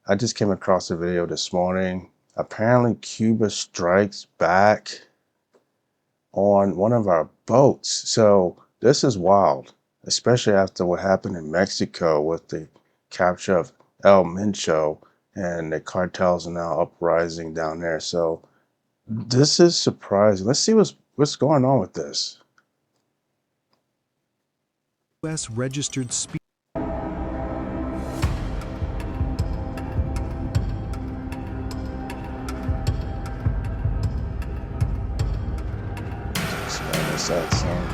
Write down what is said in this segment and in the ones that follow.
I just came across a video this morning. Apparently, Cuba strikes back on one of our boats. So this is wild, especially after what happened in Mexico with the capture of El Mincho, and the cartels are now uprising down there. So this is surprising. Let's see what's going on with this. U.S. registered speed. Expand this out some.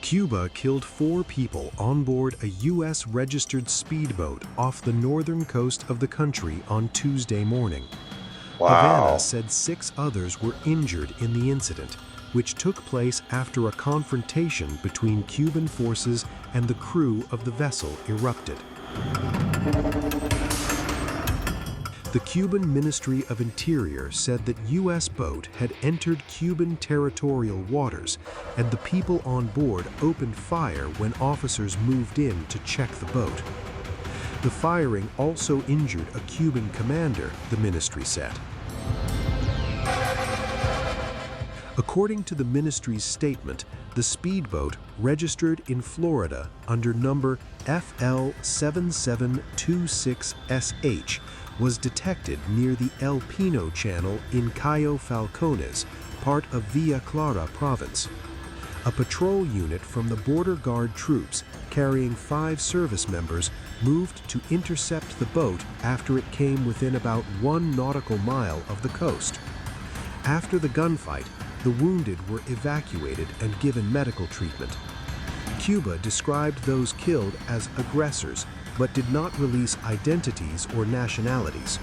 Cuba killed 4 people on board a U.S. registered speedboat off the northern coast of the country on Tuesday morning. Havana Wow. said 6 others were injured in the incident, which took place after a confrontation between Cuban forces and the crew of the vessel erupted. The Cuban Ministry of Interior said that U.S. boat had entered Cuban territorial waters, and the people on board opened fire when officers moved in to check the boat. The firing also injured a Cuban commander, the ministry said. According to the ministry's statement, the speedboat, registered in Florida under number FL7726SH, was detected near the El Pino Channel in Cayo, Falcones, part of Villa Clara province. A patrol unit from the border guard troops, carrying 5 service members, moved to intercept the boat after it came within about 1 nautical mile of the coast. After the gunfight, the wounded were evacuated and given medical treatment. Cuba described those killed as aggressors, but did not release identities or nationalities.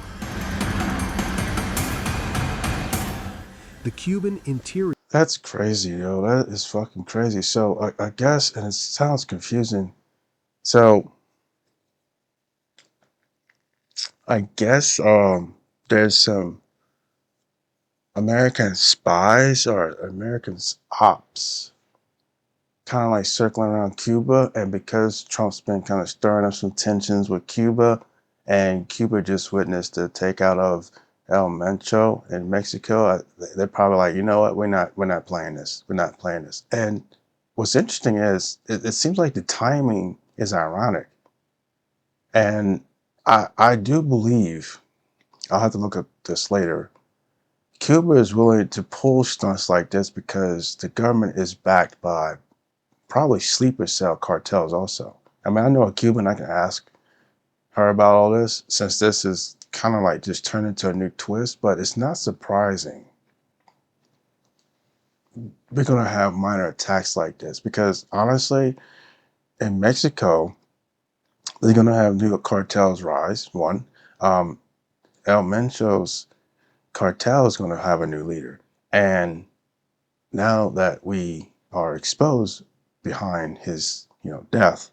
The Cuban interior. That's crazy, yo. That is fucking crazy. So I guess, and it sounds confusing. So I guess there's some American spies or American ops kind of like circling around Cuba, and because Trump's been kind of stirring up some tensions with Cuba, and Cuba just witnessed the takeout of El Mencho in Mexico, they're probably like, you know what, we're not playing this, we're not playing this. And what's interesting is it seems like the timing is ironic, and I do believe, I'll have to look up this later, Cuba is willing to pull stunts like this because the government is backed by probably sleeper cell cartels also. I mean, I know a Cuban, I can ask her about all this, since this is kind of like just turned into a new twist, but it's not surprising we're going to have minor attacks like this, because honestly, in Mexico, they're going to have new cartels rise, one. El Mencho's cartel is going to have a new leader. And now that we are exposed behind his, death,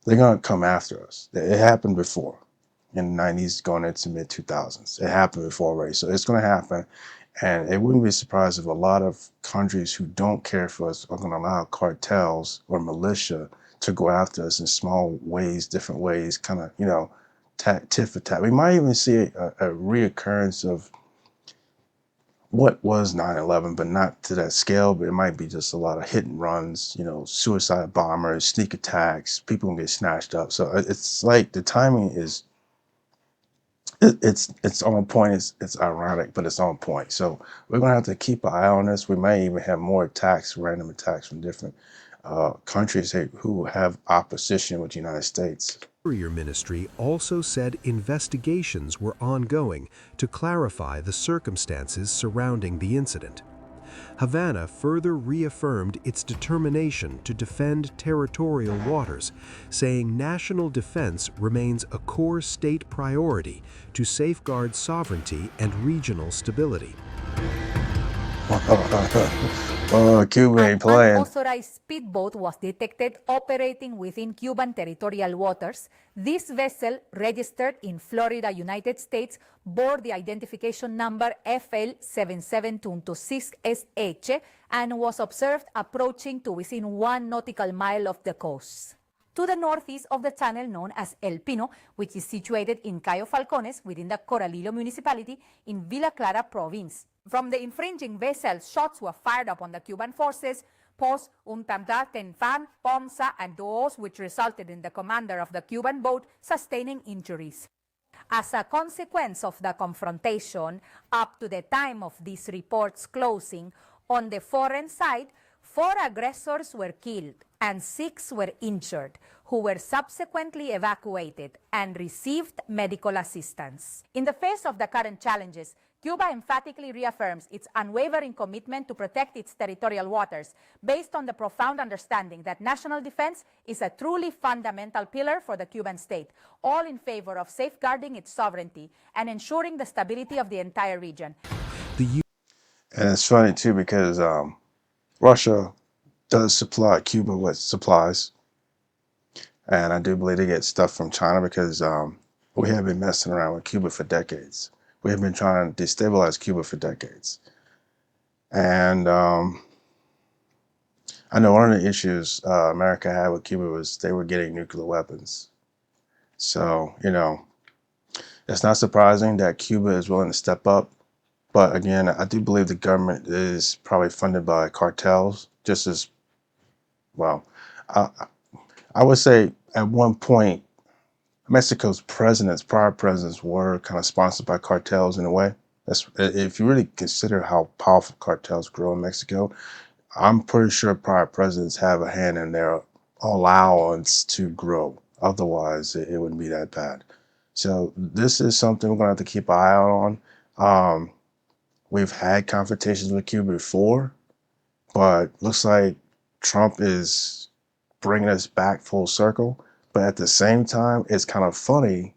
they're going to come after us. It happened before in the 90s going into mid 2000s. It happened before already. So it's going to happen. And it wouldn't be surprised if a lot of countries who don't care for us are going to allow cartels or militia to go after us in small ways, different ways, kind of, tit for tat. We might even see a reoccurrence of what was 9/11, but not to that scale. But it might be just a lot of hit and runs, suicide bombers, sneak attacks, people can get snatched up. So it's like the timing is, it's on point. It's ironic, but it's on point. So we're gonna have to keep an eye on this. We may even have more attacks, random attacks from different countries who have opposition with the United States. The Interior Ministry also said investigations were ongoing to clarify the circumstances surrounding the incident. Havana further reaffirmed its determination to defend territorial waters, saying national defense remains a core state priority to safeguard sovereignty and regional stability. Oh, Cuba An ain't playing. unauthorized speedboat was detected operating within Cuban territorial waters. This vessel, registered in Florida, United States, bore the identification number FL7726SH and was observed approaching to within 1 nautical mile of the coast. To the northeast of the channel known as El Pino, which is situated in Cayo Falcones within the Coralillo municipality in Villa Clara province. From the infringing vessel, shots were fired upon the Cuban forces, Pos, Untamda, Tenfan, Pomsa, and Duos, which resulted in the commander of the Cuban boat sustaining injuries. As a consequence of the confrontation, up to the time of these reports closing, on the foreign side, 4 aggressors were killed and 6 were injured, who were subsequently evacuated and received medical assistance. In the face of the current challenges, Cuba emphatically reaffirms its unwavering commitment to protect its territorial waters, based on the profound understanding that national defense is a truly fundamental pillar for the Cuban state, all in favor of safeguarding its sovereignty and ensuring the stability of the entire region. And it's funny too because Russia does supply Cuba with supplies, and I do believe they get stuff from China because we have been messing around with Cuba for decades. We have been trying to destabilize Cuba for decades, and I know one of the issues America had with Cuba was they were getting nuclear weapons. So it's not surprising that Cuba is willing to step up. But again, I do believe the government is probably funded by cartels, just as well. I, I would say at one point, Mexico's prior presidents were kind of sponsored by cartels in a way. That's if you really consider how powerful cartels grow in Mexico. I'm pretty sure prior presidents have a hand in their allowance to grow. Otherwise, it wouldn't be that bad. So this is something we're gonna have to keep an eye out on. We've had confrontations with Cuba before, but looks like Trump is bringing us back full circle. But at the same time, it's kind of funny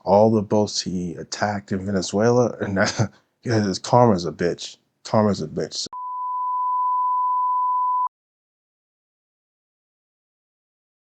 all the boats he attacked in Venezuela, and that, because karma's a bitch. Karma's a bitch.